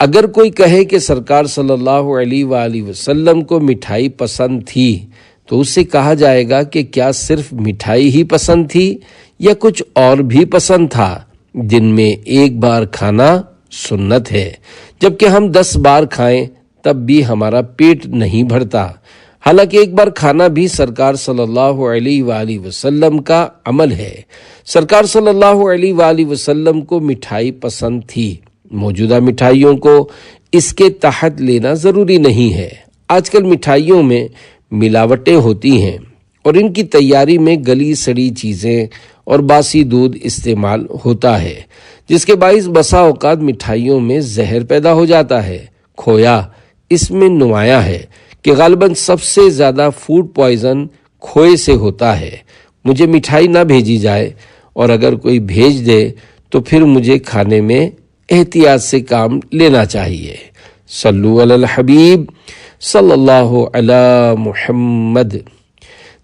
اگر کوئی کہے کہ سرکار صلی اللہ علیہ وآلہ وسلم کو مٹھائی پسند تھی تو اس سے کہا جائے گا کہ کیا صرف مٹھائی ہی پسند تھی یا کچھ اور بھی پسند تھا؟ دن میں ایک بار کھانا سنت ہے، جبکہ ہم 10 بار کھائیں تب بھی ہمارا پیٹ نہیں بھرتا۔ حالانکہ ایک بار کھانا بھی سرکار صلی اللہ علیہ وآلہ وسلم کا عمل ہے۔ سرکار صلی اللہ علیہ وآلہ وسلم کو مٹھائی پسند تھی۔ موجودہ مٹھائیوں کو اس کے تحت لینا ضروری نہیں ہے۔ آج کل مٹھائیوں میں ملاوٹیں ہوتی ہیں اور ان کی تیاری میں گلی سڑی چیزیں اور باسی دودھ استعمال ہوتا ہے، جس کے باعث بسا اوقات مٹھائیوں میں زہر پیدا ہو جاتا ہے۔ کھویا اس میں نمایاں ہے کہ غالباً سب سے زیادہ فوڈ پوائزن کھوئے سے ہوتا ہے۔ مجھے مٹھائی نہ بھیجی جائے، اور اگر کوئی بھیج دے تو پھر مجھے کھانے میں احتیاط سے کام لینا چاہیے۔ صلو علی الحبیب صلی اللہ علی محمد۔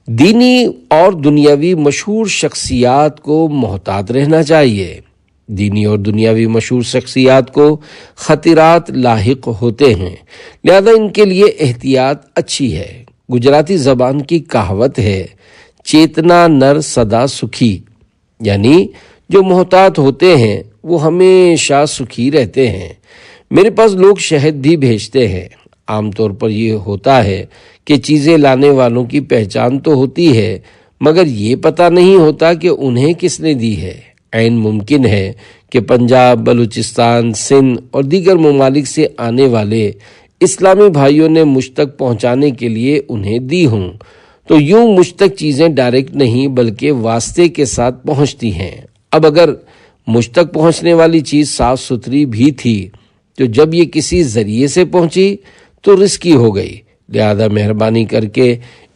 دینی اور دنیاوی مشہور شخصیات کو محتاط رہنا چاہیے۔ دینی اور دنیاوی مشہور شخصیات کو خطرات لاحق ہوتے ہیں، لہذا ان کے لیے احتیاط اچھی ہے۔ گجراتی زبان کی کہاوت ہے، چیتنا نر سدا سکھی، یعنی جو محتاط ہوتے ہیں وہ ہمیشہ سکھی رہتے ہیں۔ میرے پاس لوگ شہد بھی بھیجتے ہیں۔ عام طور پر یہ ہوتا ہے کہ چیزیں لانے والوں کی پہچان تو ہوتی ہے، مگر یہ پتہ نہیں ہوتا کہ انہیں کس نے دی ہے۔ عین ممکن ہے کہ پنجاب، بلوچستان، سندھ اور دیگر ممالک سے آنے والے اسلامی بھائیوں نے مجھ تک پہنچانے کے لیے انہیں دی ہوں، تو یوں مجھ تک چیزیں ڈائریکٹ نہیں بلکہ واسطے کے ساتھ پہنچتی ہیں۔ اب اگر مجھ تک پہنچنے والی چیز صاف ستھری بھی تھی تو جب یہ کسی ذریعے سے پہنچی تو رسکی ہو گئی، لہذا مہربانی کر کے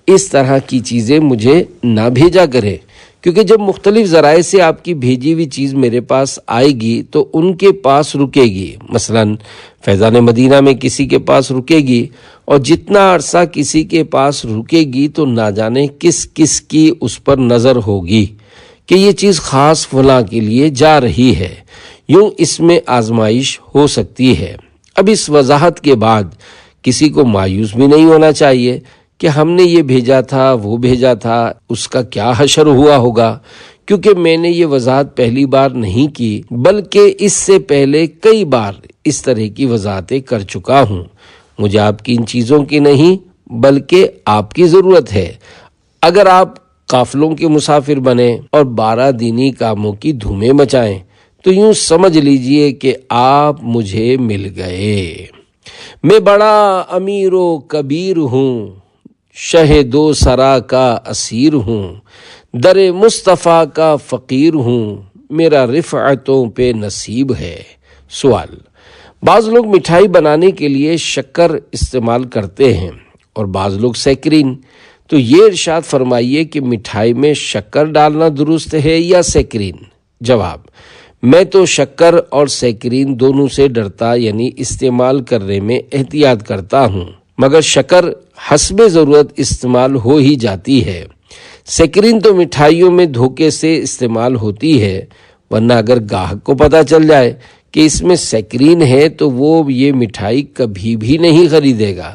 اس طرح کی چیزیں مجھے نہ بھیجا کریں، کیونکہ جب مختلف ذرائع سے آپ کی بھیجی ہوئی چیز میرے پاس آئے گی تو ان کے پاس رکے گی۔ مثلا فیضان مدینہ میں کسی کے پاس رکے گی، اور جتنا عرصہ کسی کے پاس رکے گی تو نہ جانے کس کس کی اس پر نظر ہوگی کہ یہ چیز خاص فلاں کے لیے جا رہی ہے۔ یوں اس میں آزمائش ہو سکتی ہے۔ اب اس وضاحت کے بعد کسی کو مایوس بھی نہیں ہونا چاہیے کہ ہم نے یہ بھیجا تھا، وہ بھیجا تھا، اس کا کیا حشر ہوا ہوگا، کیونکہ میں نے یہ وضاحت پہلی بار نہیں کی بلکہ اس سے پہلے کئی بار اس طرح کی وضاحتیں کر چکا ہوں۔ مجھے آپ کی ان چیزوں کی نہیں بلکہ آپ کی ضرورت ہے۔ اگر آپ قافلوں کے مسافر بنیں اور 12 دینی کاموں کی دھومیں مچائیں تو یوں سمجھ لیجئے کہ آپ مجھے مل گئے۔ میں بڑا امیر و کبیر ہوں، شہ دو سرا کا اسیر ہوں، در مصطفیٰ کا فقیر ہوں، میرا رفعتوں پہ نصیب ہے۔ سوال: بعض لوگ مٹھائی بنانے کے لیے شکر استعمال کرتے ہیں اور بعض لوگ سیکرین، تو یہ ارشاد فرمائیے کہ مٹھائی میں شکر ڈالنا درست ہے یا سیکرین؟ جواب: میں تو شکر اور سیکرین دونوں سے ڈرتا، یعنی استعمال کرنے میں احتیاط کرتا ہوں، مگر شکر حسب ضرورت استعمال ہو ہی جاتی ہے۔ سیکرین تو مٹھائیوں میں دھوکے سے استعمال ہوتی ہے، ورنہ اگر گاہک کو پتہ چل جائے کہ اس میں سیکرین ہے تو وہ یہ مٹھائی کبھی بھی نہیں خریدے گا۔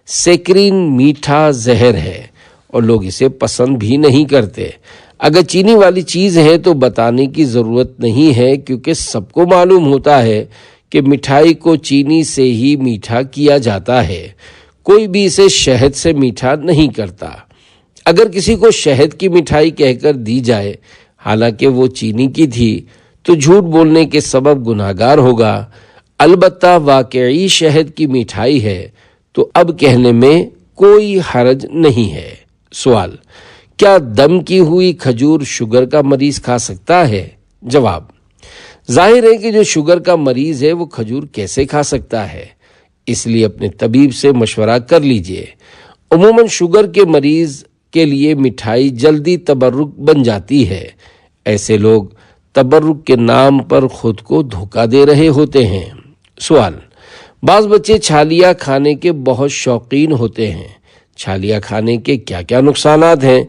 سیکرین میٹھا زہر ہے اور لوگ اسے پسند بھی نہیں کرتے۔ اگر چینی والی چیز ہے تو بتانے کی ضرورت نہیں ہے، کیونکہ سب کو معلوم ہوتا ہے کہ مٹھائی کو چینی سے ہی میٹھا کیا جاتا ہے، کوئی بھی اسے شہد سے میٹھا نہیں کرتا۔ اگر کسی کو شہد کی مٹھائی کہہ کر دی جائے حالانکہ وہ چینی کی تھی تو جھوٹ بولنے کے سبب گناہگار ہوگا۔ البتہ واقعی شہد کی مٹھائی ہے تو اب کہنے میں کوئی حرج نہیں ہے۔ سوال: کیا دم کی ہوئی کھجور شوگر کا مریض کھا سکتا ہے؟ جواب: ظاہر ہے کہ جو شوگر کا مریض ہے وہ کھجور کیسے کھا سکتا ہے، اس لیے اپنے طبیب سے مشورہ کر لیجئے۔ عموماً شوگر کے مریض کے لیے مٹھائی جلدی تبرک بن جاتی ہے۔ ایسے لوگ تبرک کے نام پر خود کو دھوکہ دے رہے ہوتے ہیں۔ سوال: بعض بچے چھالیاں کھانے کے بہت شوقین ہوتے ہیں، چھالیاں کھانے کے کیا کیا نقصانات ہیں؟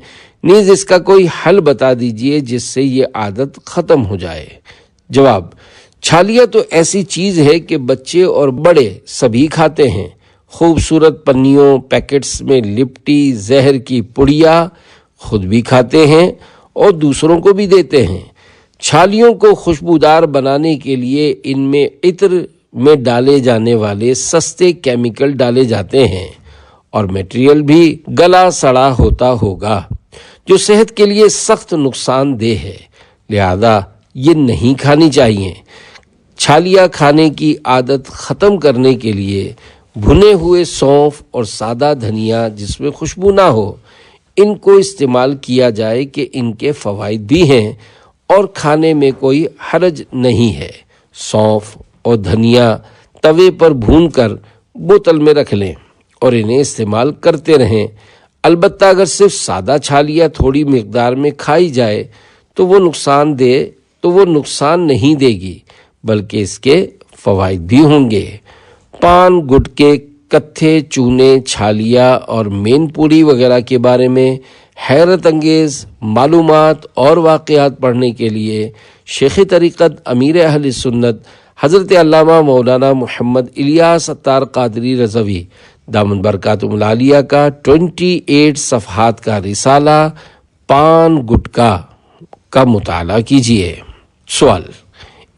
نیز اس کا کوئی حل بتا دیجئے جس سے یہ عادت ختم ہو جائے۔ جواب: چھالیاں تو ایسی چیز ہے کہ بچے اور بڑے سبھی کھاتے ہیں۔ خوبصورت پنیوں پیکٹس میں لپٹی زہر کی پڑیا خود بھی کھاتے ہیں اور دوسروں کو بھی دیتے ہیں۔ چھالیوں کو خوشبودار بنانے کے لیے ان میں عطر میں ڈالے جانے والے سستے کیمیکل ڈالے جاتے ہیں اور میٹیریل بھی گلا سڑا ہوتا ہوگا جو صحت کے لیے سخت نقصان دہ ہے، لہذا یہ نہیں کھانی چاہیے۔ چھالیاں کھانے کی عادت ختم کرنے کے لیے بھنے ہوئے سونف اور سادہ دھنیا جس میں خوشبو نہ ہو ان کو استعمال کیا جائے کہ ان کے فوائد بھی ہیں اور کھانے میں کوئی حرج نہیں ہے۔ سونف اور دھنیا توے پر بھون کر بوتل میں رکھ لیں اور انہیں استعمال کرتے رہیں۔ البتہ اگر صرف سادہ چھالیاں تھوڑی مقدار میں کھائی جائے تو وہ نقصان نہیں دے گی بلکہ اس کے فوائد بھی ہوں گے۔ پان، گٹکے، کتھے، چونے، چھالیاں اور مین پوری وغیرہ کے بارے میں حیرت انگیز معلومات اور واقعات پڑھنے کے لیے شیخ طریقت امیر اہل سنت حضرت علامہ مولانا محمد الیاس عطار قادری رضوی دامن برکاتہم العالیہ کا 28 صفحات کا رسالہ پان گٹکا کا مطالعہ کیجیے۔ سوال: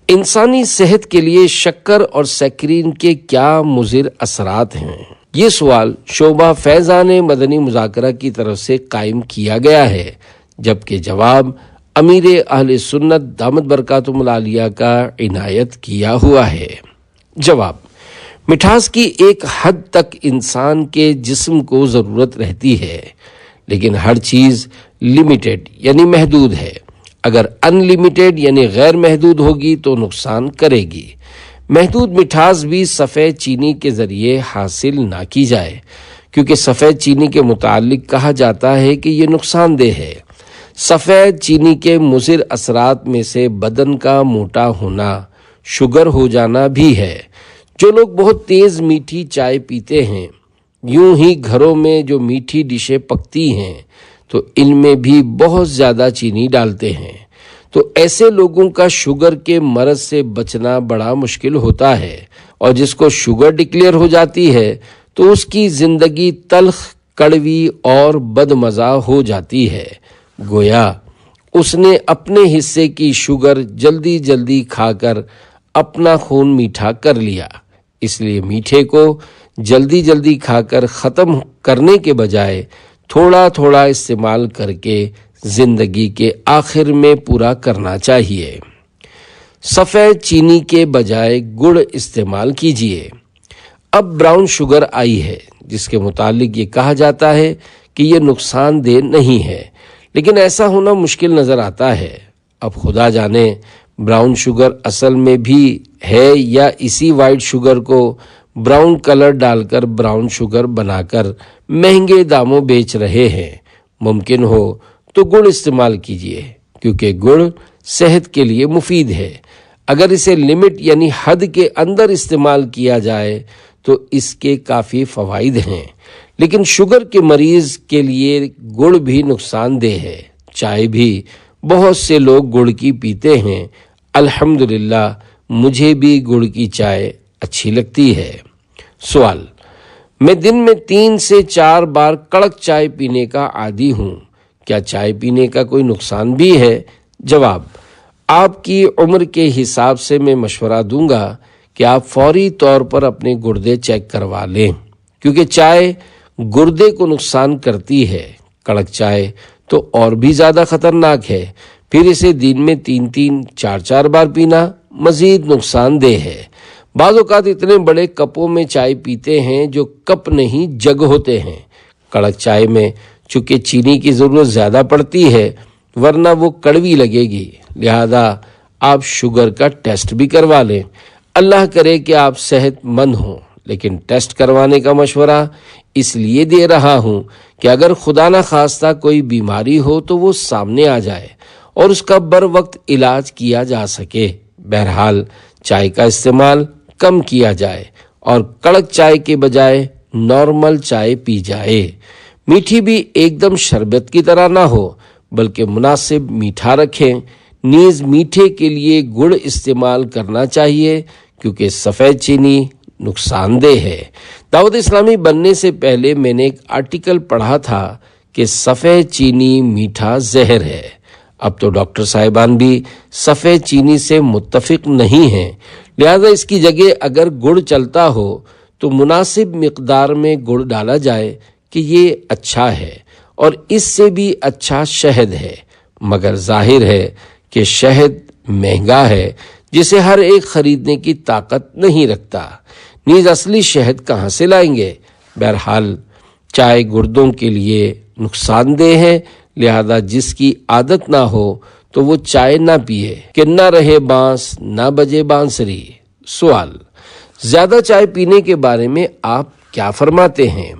انسانی صحت کے لیے شکر اور سیکرین کے کیا مضر اثرات ہیں؟ یہ سوال شعبہ فیضان مدنی مذاکرہ کی طرف سے قائم کیا گیا ہے، جبکہ جواب امیر اہل سنت دامت برکاتہم العالیہ کا عنایت کیا ہوا ہے۔ جواب: مٹھاس کی ایک حد تک انسان کے جسم کو ضرورت رہتی ہے، لیکن ہر چیز لمیٹڈ یعنی محدود ہے۔ اگر ان لمیٹڈ یعنی غیر محدود ہوگی تو نقصان کرے گی۔ محدود مٹھاس بھی سفید چینی کے ذریعے حاصل نہ کی جائے، کیونکہ سفید چینی کے متعلق کہا جاتا ہے کہ یہ نقصان دہ ہے۔ سفید چینی کے مضر اثرات میں سے بدن کا موٹا ہونا، شوگر ہو جانا بھی ہے۔ جو لوگ بہت تیز میٹھی چائے پیتے ہیں، یوں ہی گھروں میں جو میٹھی ڈشیں پکتی ہیں تو ان میں بھی بہت زیادہ چینی ڈالتے ہیں، تو ایسے لوگوں کا شوگر کے مرض سے بچنا بڑا مشکل ہوتا ہے، اور جس کو شوگر ڈکلیئر ہو جاتی ہے تو اس کی زندگی تلخ، کڑوی اور بدمزہ ہو جاتی ہے، گویا اس نے اپنے حصے کی شوگر جلدی جلدی کھا کر اپنا خون میٹھا کر لیا۔ اس لیے میٹھے کو جلدی جلدی کھا کر ختم کرنے کے بجائے تھوڑا تھوڑا استعمال کر کے زندگی کے آخر میں پورا کرنا چاہیے۔ سفید چینی کے بجائے گڑ استعمال کیجیے۔ اب براؤن شوگر آئی ہے، جس کے متعلق یہ کہا جاتا ہے کہ یہ نقصان دہ نہیں ہے، لیکن ایسا ہونا مشکل نظر آتا ہے۔ اب خدا جانے براؤن شوگر اصل میں بھی ہے یا اسی وائٹ شوگر کو براؤن کلر ڈال کر براؤن شوگر بنا کر مہنگے داموں بیچ رہے ہیں۔ ممکن ہو تو گڑ استعمال کیجیے، کیونکہ گڑ صحت کے لیے مفید ہے۔ اگر اسے لمٹ یعنی حد کے اندر استعمال کیا جائے تو اس کے کافی فوائد ہیں، لیکن شوگر کے مریض کے لیے گڑ بھی نقصان دہ ہے۔ چائے بھی بہت سے لوگ گڑ کی پیتے ہیں۔ الحمدللہ مجھے بھی گڑ کی چائے اچھی لگتی ہے۔ سوال: میں دن میں 3 سے 4 بار کڑک چائے پینے کا عادی ہوں، کیا چائے پینے کا کوئی نقصان بھی ہے؟ جواب: آپ کی عمر کے حساب سے میں مشورہ دوں گا کہ آپ فوری طور پر اپنے گردے چیک کروا لیں، کیونکہ چائے گردے کو نقصان کرتی ہے۔ کڑک چائے تو اور بھی زیادہ خطرناک ہے، پھر اسے دن میں 3 4 بار پینا مزید نقصان دہ ہے۔ بعض اوقات اتنے بڑے کپوں میں چائے پیتے ہیں جو کپ نہیں جگ ہوتے ہیں۔ کڑک چائے میں چونکہ چینی کی ضرورت زیادہ پڑتی ہے، ورنہ وہ کڑوی لگے گی، لہذا آپ شوگر کا ٹیسٹ بھی کروا لیں۔ اللہ کرے کہ آپ صحت مند ہوں، لیکن ٹیسٹ کروانے کا مشورہ اس لیے دے رہا ہوں کہ اگر خدا نہ خواستہ کوئی بیماری ہو تو وہ سامنے آ جائے اور اس کا بر وقت علاج کیا جا سکے۔ بہرحال چائے کا استعمال کم کیا جائے اور کڑک چائے کے بجائے نارمل چائے پی جائے۔ میٹھی بھی ایک دم شربت کی طرح نہ ہو، بلکہ مناسب میٹھا رکھیں۔ نیز میٹھے کے لیے گڑ استعمال کرنا چاہیے کیونکہ سفید چینی نقصان دہ ہے۔ دعوت اسلامی بننے سے پہلے میں نے ایک آرٹیکل پڑھا تھا کہ سفید چینی میٹھا زہر ہے۔ اب تو ڈاکٹر صاحبان بھی سفید چینی سے متفق نہیں ہیں، لہذا اس کی جگہ اگر گڑ چلتا ہو تو مناسب مقدار میں گڑ ڈالا جائے کہ یہ اچھا ہے، اور اس سے بھی اچھا شہد ہے، مگر ظاہر ہے کہ شہد مہنگا ہے جسے ہر ایک خریدنے کی طاقت نہیں رکھتا، نیز اصلی شہد کہاں سے لائیں گے؟ بہرحال چائے گردوں کے لیے نقصان دہ ہے، لہذا جس کی عادت نہ ہو تو وہ چائے نہ پیے کہ نہ رہے بانس نہ بجے بانسری۔ سوال: زیادہ چائے پینے کے بارے میں آپ کیا فرماتے ہیں؟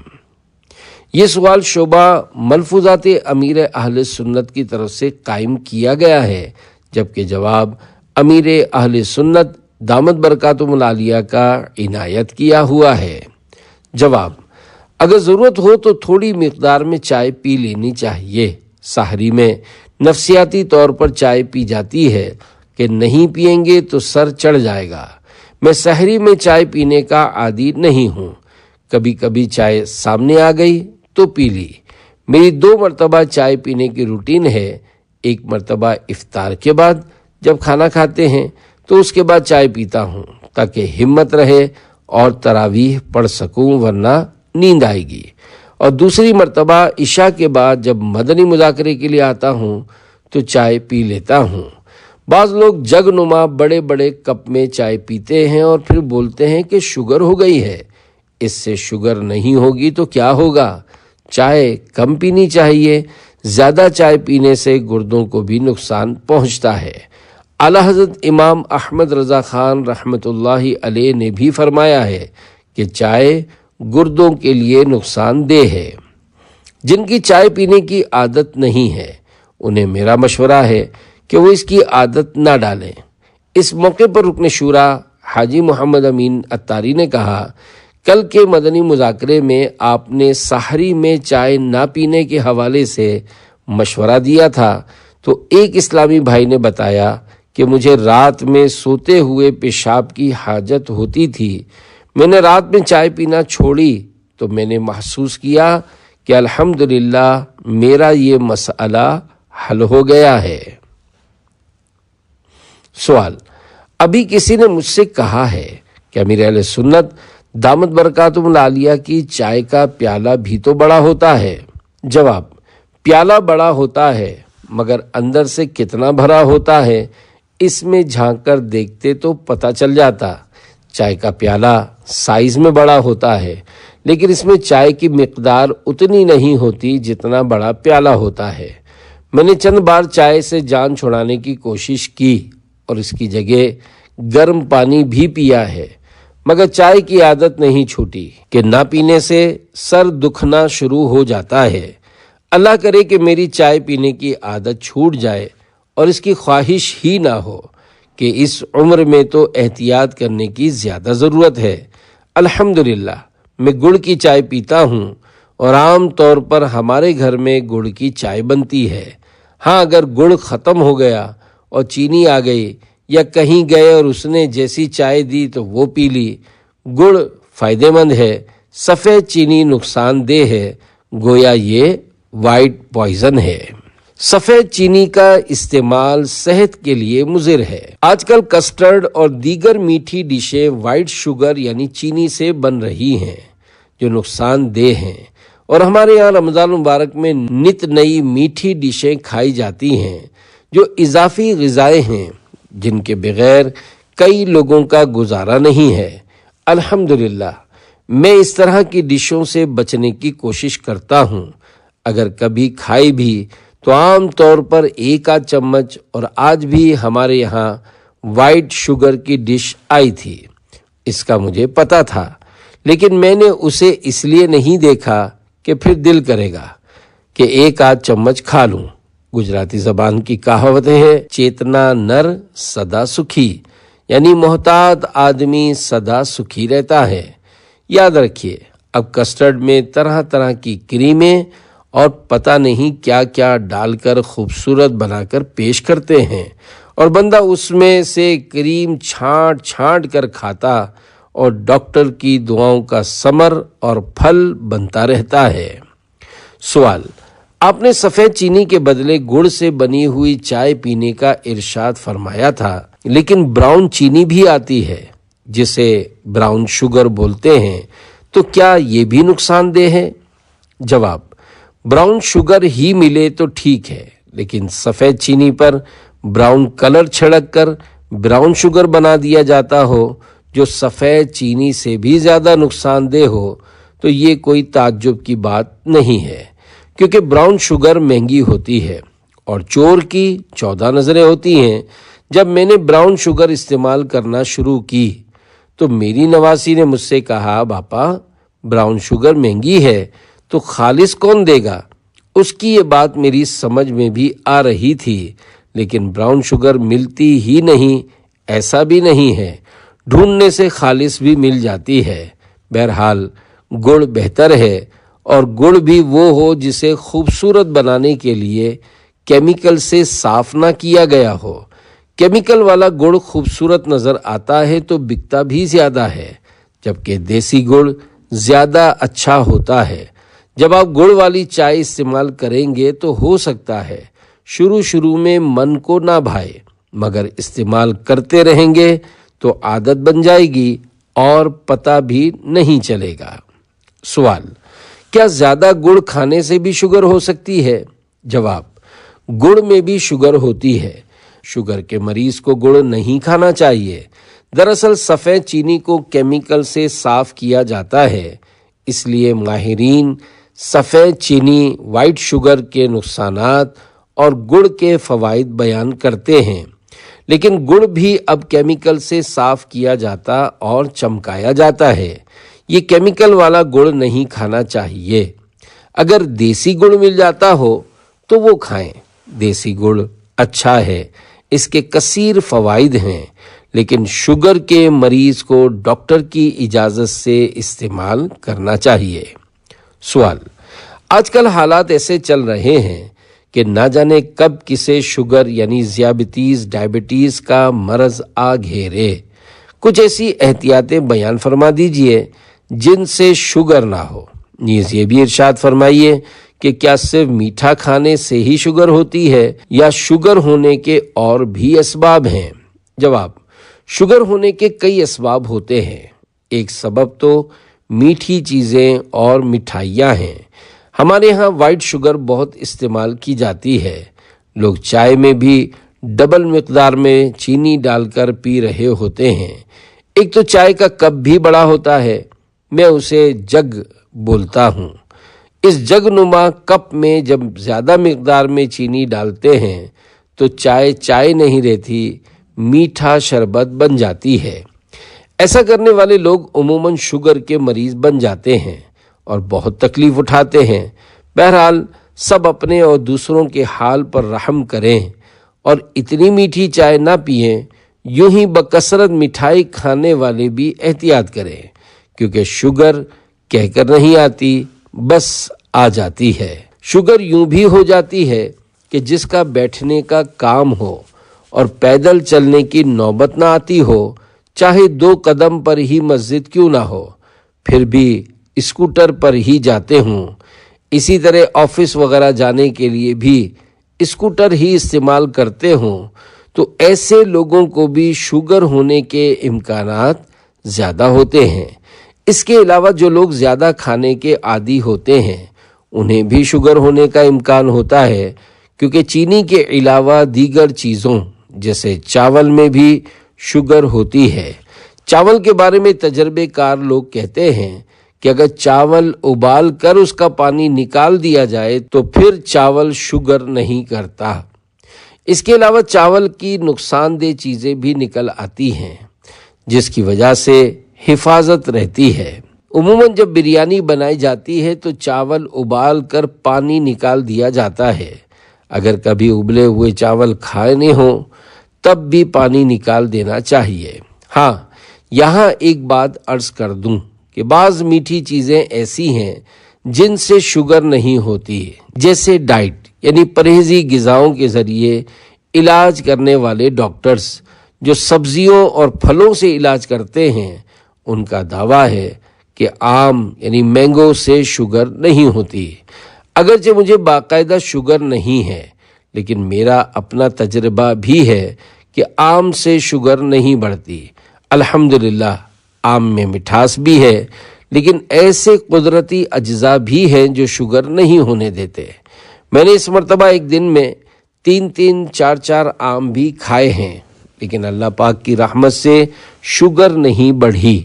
یہ سوال شعبہ ملفوظات امیر اہل سنت کی طرف سے قائم کیا گیا ہے، جبکہ جواب امیر اہل سنت دامت برکاتہم العالیہ کا عنایت کیا ہوا ہے۔ جواب: اگر ضرورت ہو تو تھوڑی مقدار میں چائے پی لینی چاہیے۔ سحری میں نفسیاتی طور پر چائے پی جاتی ہے کہ نہیں پیئیں گے تو سر چڑھ جائے گا۔ میں سحری میں چائے پینے کا عادی نہیں ہوں، کبھی کبھی چائے سامنے آ گئی تو پی لی۔ میری 2 مرتبہ چائے پینے کی روٹین ہے، ایک مرتبہ افطار کے بعد جب کھانا کھاتے ہیں تو اس کے بعد چائے پیتا ہوں تاکہ ہمت رہے اور تراویح پڑھ سکوں، ورنہ نیند آئے گی، اور دوسری مرتبہ عشاء کے بعد جب مدنی مذاکرے کے لیے آتا ہوں تو چائے پی لیتا ہوں۔ بعض لوگ جگ نما بڑے بڑے کپ میں چائے پیتے ہیں اور پھر بولتے ہیں کہ شوگر ہو گئی ہے۔ اس سے شوگر نہیں ہوگی تو کیا ہوگا؟ چائے کم پینی چاہیے، زیادہ چائے پینے سے گردوں کو بھی نقصان پہنچتا ہے۔ اعلیٰ حضرت امام احمد رضا خان رحمۃ اللہ علیہ نے بھی فرمایا ہے کہ چائے گردوں کے لیے نقصان دہ ہے۔ جن کی چائے پینے کی عادت نہیں ہے انہیں میرا مشورہ ہے کہ وہ اس کی عادت نہ ڈالیں۔ اس موقع پر رکن شورا حاجی محمد امین اتاری نے کہا، کل کے مدنی مذاکرے میں آپ نے سحری میں چائے نہ پینے کے حوالے سے مشورہ دیا تھا، تو ایک اسلامی بھائی نے بتایا کہ مجھے رات میں سوتے ہوئے پیشاب کی حاجت ہوتی تھی، میں نے رات میں چائے پینا چھوڑی تو میں نے محسوس کیا کہ الحمدللہ میرا یہ مسئلہ حل ہو گیا ہے۔ سوال: ابھی کسی نے مجھ سے کہا ہے کہ امیر اہل سنت دامت برکاتہم العالیہ کی چائے کا پیالہ بھی تو بڑا ہوتا ہے۔ جواب: پیالہ بڑا ہوتا ہے مگر اندر سے کتنا بھرا ہوتا ہے اس میں جھانک کر دیکھتے تو پتہ چل جاتا۔ چائے کا پیالہ سائز میں بڑا ہوتا ہے لیکن اس میں چائے کی مقدار اتنی نہیں ہوتی جتنا بڑا پیالہ ہوتا ہے۔ میں نے چند بار چائے سے جان چھڑانے کی کوشش کی اور اس کی جگہ گرم پانی بھی پیا ہے، مگر چائے کی عادت نہیں چھوٹی کہ نہ پینے سے سر دکھنا شروع ہو جاتا ہے۔ اللہ کرے کہ میری چائے پینے کی عادت چھوٹ جائے اور اس کی خواہش ہی نہ ہو کہ اس عمر میں تو احتیاط کرنے کی زیادہ ضرورت ہے۔ الحمدللہ میں گڑ کی چائے پیتا ہوں اور عام طور پر ہمارے گھر میں گڑ کی چائے بنتی ہے۔ ہاں اگر گڑ ختم ہو گیا اور چینی آ گئی یا کہیں گئے اور اس نے جیسی چائے دی تو وہ پی لی۔ گڑ فائدہ مند ہے، سفید چینی نقصان دہ ہے، گویا یہ وائٹ پوائزن ہے۔ سفید چینی کا استعمال صحت کے لیے مضر ہے۔ آج کل کسٹرڈ اور دیگر میٹھی ڈشیں وائٹ شوگر یعنی چینی سے بن رہی ہیں جو نقصان دہ ہیں، اور ہمارے یہاں رمضان مبارک میں نت نئی میٹھی ڈشیں کھائی جاتی ہیں جو اضافی غذائیں ہیں جن کے بغیر کئی لوگوں کا گزارا نہیں ہے۔ الحمدللہ میں اس طرح کی ڈشوں سے بچنے کی کوشش کرتا ہوں، اگر کبھی کھائی بھی تو عام طور پر 1 آدھ چمچ، اور آج بھی ہمارے یہاں وائٹ شوگر کی ڈش آئی تھی۔ اس کا مجھے پتہ تھا لیکن میں نے اسے اس لیے نہیں دیکھا کہ پھر دل کرے گا کہ 1 آدھ چمچ کھا لوں۔ گجراتی زبان کی کہاوت ہے، چیتنا نر سدا سکھی، یعنی محتاط آدمی سدا سکھی رہتا ہے۔ یاد رکھیے، اب کسٹرڈ میں طرح طرح کی کریمیں اور پتہ نہیں کیا کیا ڈال کر خوبصورت بنا کر پیش کرتے ہیں، اور بندہ اس میں سے کریم چھانٹ چھانٹ کر کھاتا اور ڈاکٹر کی دعاؤں کا ثمر اور پھل بنتا رہتا ہے۔ سوال: آپ نے سفید چینی کے بدلے گڑ سے بنی ہوئی چائے پینے کا ارشاد فرمایا تھا، لیکن براؤن چینی بھی آتی ہے جسے براؤن شوگر بولتے ہیں، تو کیا یہ بھی نقصان دہ ہے؟ جواب: براؤن شوگر ہی ملے تو ٹھیک ہے، لیکن سفید چینی پر براؤن کلر چھڑک کر براؤن شوگر بنا دیا جاتا ہو جو سفید چینی سے بھی زیادہ نقصان دہ ہو، تو یہ کوئی تعجب کی بات نہیں ہے، کیونکہ براؤن شوگر مہنگی ہوتی ہے اور چور کی 14 نظریں ہوتی ہیں۔ جب میں نے براؤن شوگر استعمال کرنا شروع کی تو میری نواسی نے مجھ سے کہا، باپا براؤن شوگر مہنگی ہے تو خالص کون دے گا؟ اس کی یہ بات میری سمجھ میں بھی آ رہی تھی، لیکن براؤن شوگر ملتی ہی نہیں ایسا بھی نہیں ہے، ڈھونڈنے سے خالص بھی مل جاتی ہے۔ بہرحال گڑ بہتر ہے، اور گڑ بھی وہ ہو جسے خوبصورت بنانے کے لیے کیمیکل سے صاف نہ کیا گیا ہو۔ کیمیکل والا گڑ خوبصورت نظر آتا ہے تو بکتا بھی زیادہ ہے، جبکہ دیسی گڑ زیادہ اچھا ہوتا ہے۔ جب آپ گڑ والی چائے استعمال کریں گے تو ہو سکتا ہے شروع میں من کو نہ بھائے، مگر استعمال کرتے رہیں گے تو عادت بن جائے گی اور پتہ بھی نہیں چلے گا۔ سوال: کیا زیادہ گڑ کھانے سے بھی شوگر ہو سکتی ہے؟ جواب: گڑ میں بھی شوگر ہوتی ہے۔ شوگر کے مریض کو گڑ نہیں کھانا چاہیے۔ دراصل سفید چینی کو کیمیکل سے صاف کیا جاتا ہے، اس لیے ماہرین سفید چینی، وائٹ شوگر کے نقصانات اور گڑ کے فوائد بیان کرتے ہیں، لیکن گڑ بھی اب کیمیکل سے صاف کیا جاتا اور چمکایا جاتا ہے۔ یہ کیمیکل والا گڑ نہیں کھانا چاہیے۔ اگر دیسی گڑ مل جاتا ہو تو وہ کھائیں۔ دیسی گڑ اچھا ہے، اس کے کثیر فوائد ہیں، لیکن شوگر کے مریض کو ڈاکٹر کی اجازت سے استعمال کرنا چاہیے۔ سوال: آج کل حالات ایسے چل رہے ہیں کہ نہ جانے کب کسے شوگر یعنی ڈائبٹیز کا مرض آ گھیرے۔ کچھ ایسی احتیاطیں بیان فرما دیجئے جن سے شوگر نہ ہو۔ نیز یہ بھی ارشاد فرمائیے کہ کیا صرف میٹھا کھانے سے ہی شوگر ہوتی ہے یا شوگر ہونے کے اور بھی اسباب ہیں؟ جواب: شوگر ہونے کے کئی اسباب ہوتے ہیں۔ ایک سبب تو میٹھی چیزیں اور مٹھائیاں ہیں۔ ہمارے ہاں وائٹ شوگر بہت استعمال کی جاتی ہے۔ لوگ چائے میں بھی ڈبل مقدار میں چینی ڈال کر پی رہے ہوتے ہیں۔ ایک تو چائے کا کپ بھی بڑا ہوتا ہے، میں اسے جگ بولتا ہوں۔ اس جگ نما کپ میں جب زیادہ مقدار میں چینی ڈالتے ہیں تو چائے نہیں رہتی، میٹھا شربت بن جاتی ہے۔ ایسا کرنے والے لوگ عموماً شوگر کے مریض بن جاتے ہیں اور بہت تکلیف اٹھاتے ہیں۔ بہرحال سب اپنے اور دوسروں کے حال پر رحم کریں اور اتنی میٹھی چائے نہ پئیں۔ یوں ہی بکثرت مٹھائی کھانے والے بھی احتیاط کریں، کیونکہ شوگر کہہ کر نہیں آتی، بس آ جاتی ہے۔ شوگر یوں بھی ہو جاتی ہے کہ جس کا بیٹھنے کا کام ہو اور پیدل چلنے کی نوبت نہ آتی ہو، چاہے 2 قدم پر ہی مسجد کیوں نہ ہو، پھر بھی اسکوٹر پر ہی جاتے ہوں۔ اسی طرح آفس وغیرہ جانے کے لیے بھی اسکوٹر ہی استعمال کرتے ہوں، تو ایسے لوگوں کو بھی شوگر ہونے کے امکانات زیادہ ہوتے ہیں۔ اس کے علاوہ جو لوگ زیادہ کھانے کے عادی ہوتے ہیں انہیں بھی شوگر ہونے کا امکان ہوتا ہے، کیونکہ چینی کے علاوہ دیگر چیزوں جیسے چاول میں بھی شوگر ہوتی ہے۔ چاول کے بارے میں تجربے کار لوگ کہتے ہیں کہ اگر چاول ابال کر اس کا پانی نکال دیا جائے تو پھر چاول شوگر نہیں کرتا۔ اس کے علاوہ چاول کی نقصان دہ چیزیں بھی نکل آتی ہیں، جس کی وجہ سے حفاظت رہتی ہے۔ عموماً جب بریانی بنائی جاتی ہے تو چاول ابال کر پانی نکال دیا جاتا ہے۔ اگر کبھی ابلے ہوئے چاول کھانے ہوں تب بھی پانی نکال دینا چاہیے۔ ہاں، یہاں ایک بات عرض کر دوں کہ بعض میٹھی چیزیں ایسی ہیں جن سے شوگر نہیں ہوتی، جیسے ڈائٹ یعنی پرہیزی غذاؤں کے ذریعے علاج کرنے والے ڈاکٹرز جو سبزیوں اور پھلوں سے علاج کرتے ہیں، ان کا دعویٰ ہے کہ آم یعنی مینگو سے شوگر نہیں ہوتی۔ اگرچہ مجھے باقاعدہ شوگر نہیں ہے، لیکن میرا اپنا تجربہ بھی ہے کہ آم سے شوگر نہیں بڑھتی۔ الحمدللہ آم میں مٹھاس بھی ہے، لیکن ایسے قدرتی اجزاء بھی ہیں جو شوگر نہیں ہونے دیتے۔ میں نے اس مرتبہ ایک دن میں 3 4 آم بھی کھائے ہیں، لیکن اللہ پاک کی رحمت سے شوگر نہیں بڑھی۔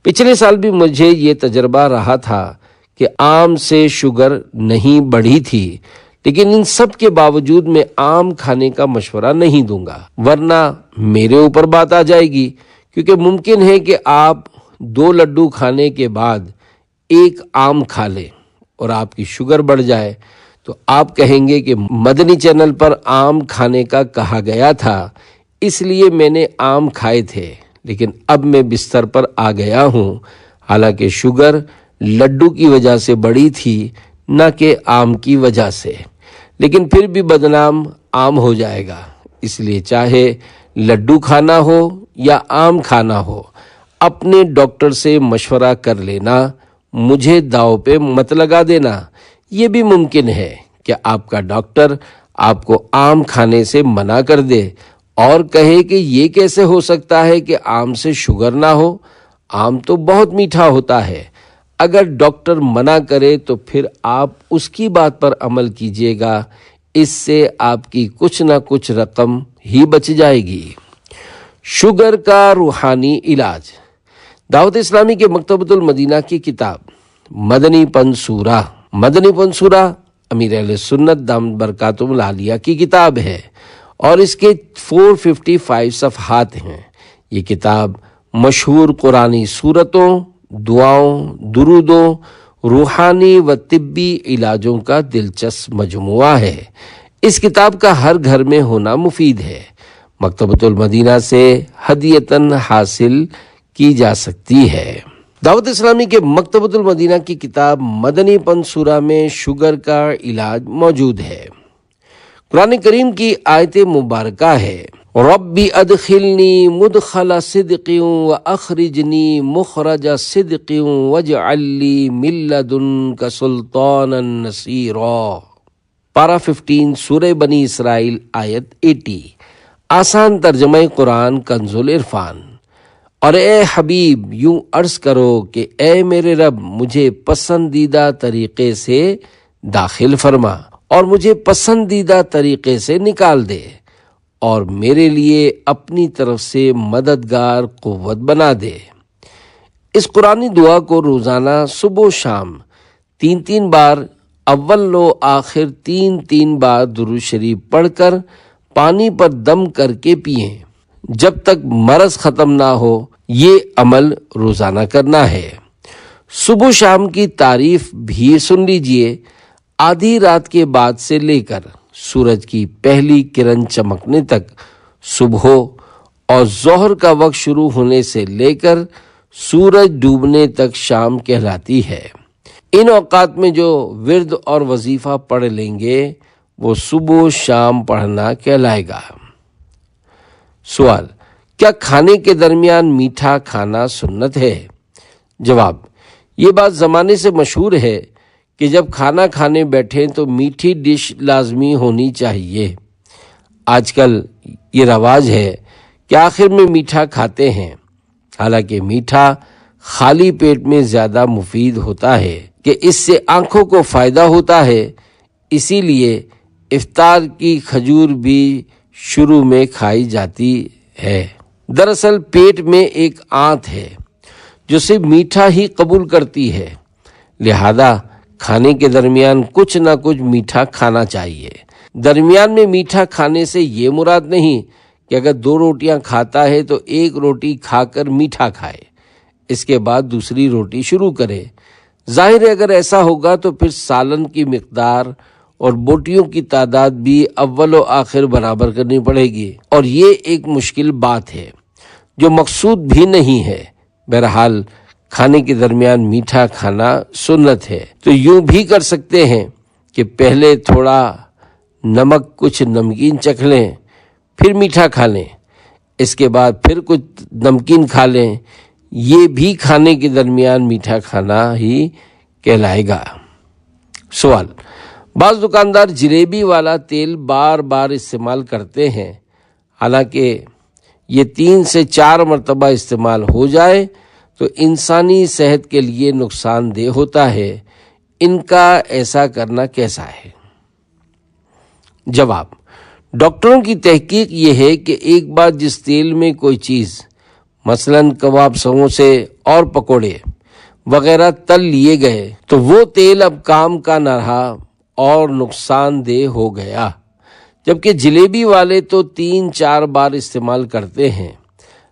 پچھلے سال بھی مجھے یہ تجربہ رہا تھا کہ آم سے شوگر نہیں بڑھی تھی، لیکن ان سب کے باوجود میں آم کھانے کا مشورہ نہیں دوں گا، ورنہ میرے اوپر بات آ جائے گی، کیونکہ ممکن ہے کہ آپ 2 لڈو کھانے کے بعد 1 آم کھا لیں اور آپ کی شوگر بڑھ جائے، تو آپ کہیں گے کہ مدنی چینل پر آم کھانے کا کہا گیا تھا، اس لیے میں نے آم کھائے تھے، لیکن اب میں بستر پر آ گیا ہوں، حالانکہ شوگر لڈو کی وجہ سے بڑھی تھی نہ کہ آم کی وجہ سے، لیکن پھر بھی بدنام آم ہو جائے گا۔ اس لیے چاہے لڈو کھانا ہو یا آم کھانا ہو، اپنے ڈاکٹر سے مشورہ کر لینا، مجھے داؤ پہ مت لگا دینا۔ یہ بھی ممکن ہے کہ آپ کا ڈاکٹر آپ کو آم کھانے سے منع کر دے اور کہے کہ یہ کیسے ہو سکتا ہے کہ آم سے شوگر نہ ہو، آم تو بہت میٹھا ہوتا ہے۔ اگر ڈاکٹر منع کرے تو پھر آپ اس کی بات پر عمل کیجیے گا، اس سے آپ کی کچھ نہ کچھ رقم ہی بچ جائے گی۔ شوگر کا روحانی علاج، دعوت اسلامی کے مکتبۃ المدینہ کی کتاب مدنی پنصورہ امیر اہل سنت دامت برکاتہم العالیہ کی کتاب ہے اور اس کے 455 صفحات ہیں۔ یہ کتاب مشہور قرآنی سورتوں، دعاؤں، درودوں، روحانی و طبی علاجوں کا دلچسپ مجموعہ ہے۔ اس کتاب کا ہر گھر میں ہونا مفید ہے۔ مکتبۃ المدینہ سے ہدیتاً حاصل کی جا سکتی ہے۔ دعوت اسلامی کے مکتبۃ المدینہ کی کتاب مدنی پنصورہ میں شوگر کا علاج موجود ہے۔ قرآن کریم کی آیت مبارکہ ہے، ربی ادخلنی مدخل صدق واخرجنی مخرج صدق واجعل لی من لدنک سلطانا نصیرا۔ پارہ 15 سورہ بنی اسرائیل آیت 80۔ آسان ترجمہ قرآن کنز العرفان۔ اور اے حبیب یوں عرض کرو کہ اے میرے رب مجھے پسندیدہ طریقے سے داخل فرما اور مجھے پسندیدہ طریقے سے نکال دے، اور میرے لیے اپنی طرف سے مددگار قوت بنا دے۔ اس قرآنی دعا کو روزانہ صبح و شام 3 بار، اول و آخر 3 بار درود شریف پڑھ کر پانی پر دم کر کے پئیں جب تک مرض ختم نہ ہو۔ یہ عمل روزانہ کرنا ہے۔ صبح و شام کی تعریف بھی سن لیجئے۔ آدھی رات کے بعد سے لے کر سورج کی پہلی کرن چمکنے تک، صبح اور ظہر کا وقت شروع ہونے سے لے کر سورج ڈوبنے تک شام کہلاتی ہے۔ ان اوقات میں جو ورد اور وظیفہ پڑھ لیں گے وہ صبح و شام پڑھنا کہلائے گا۔ سوال، کیا کھانے کے درمیان میٹھا کھانا سنت ہے؟ جواب، یہ بات زمانے سے مشہور ہے کہ جب کھانا کھانے بیٹھیں تو میٹھی ڈش لازمی ہونی چاہیے۔ آج کل یہ رواج ہے کہ آخر میں میٹھا کھاتے ہیں، حالانکہ میٹھا خالی پیٹ میں زیادہ مفید ہوتا ہے کہ اس سے آنکھوں کو فائدہ ہوتا ہے، اسی لیے افطار کی کھجور بھی شروع میں کھائی جاتی ہے۔ دراصل پیٹ میں ایک آنت ہے جو صرف میٹھا ہی قبول کرتی ہے، لہذا کھانے کے درمیان کچھ نہ کچھ میٹھا کھانا چاہیے۔ درمیان میں میٹھا کھانے سے یہ مراد نہیں کہ اگر 2 روٹیاں کھاتا ہے تو 1 روٹی کھا کر میٹھا کھائے، اس کے بعد دوسری روٹی شروع کرے۔ ظاہر ہے اگر ایسا ہوگا تو پھر سالن کی مقدار اور بوٹیوں کی تعداد بھی اول و آخر برابر کرنی پڑے گی، اور یہ ایک مشکل بات ہے جو مقصود بھی نہیں ہے۔ بہرحال کھانے کے درمیان میٹھا کھانا سنت ہے۔ تو یوں بھی کر سکتے ہیں کہ پہلے تھوڑا نمک کچھ نمکین چکھ لیں، پھر میٹھا کھا لیں، اس کے بعد پھر کچھ نمکین کھا لیں۔ یہ بھی کھانے کے درمیان میٹھا کھانا ہی کہلائے گا۔ سوال: بعض دکاندار جلیبی والا تیل بار بار استعمال کرتے ہیں، حالانکہ یہ 3 سے 4 مرتبہ استعمال ہو جائے تو انسانی صحت کے لیے نقصان دہ ہوتا ہے، ان کا ایسا کرنا کیسا ہے؟ جواب: ڈاکٹروں کی تحقیق یہ ہے کہ ایک بار جس تیل میں کوئی چیز مثلاً کباب، سموسے اور پکوڑے وغیرہ تل لیے گئے تو وہ تیل اب کام کا نہ رہا اور نقصان دہ ہو گیا، جبکہ جلیبی والے تو 3-4 بار استعمال کرتے ہیں۔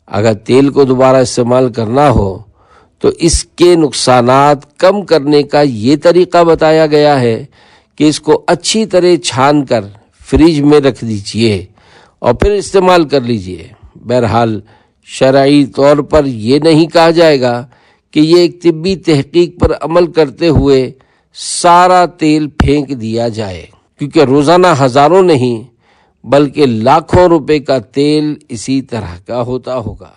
اگر تیل کو دوبارہ استعمال کرنا ہو تو اس کے نقصانات کم کرنے کا یہ طریقہ بتایا گیا ہے کہ اس کو اچھی طرح چھان کر فریج میں رکھ دیجئے اور پھر استعمال کر لیجئے۔ بہرحال شرعی طور پر یہ نہیں کہا جائے گا کہ یہ ایک طبی تحقیق پر عمل کرتے ہوئے سارا تیل پھینک دیا جائے، کیونکہ روزانہ ہزاروں نہیں بلکہ لاکھوں روپے کا تیل اسی طرح کا ہوتا ہوگا۔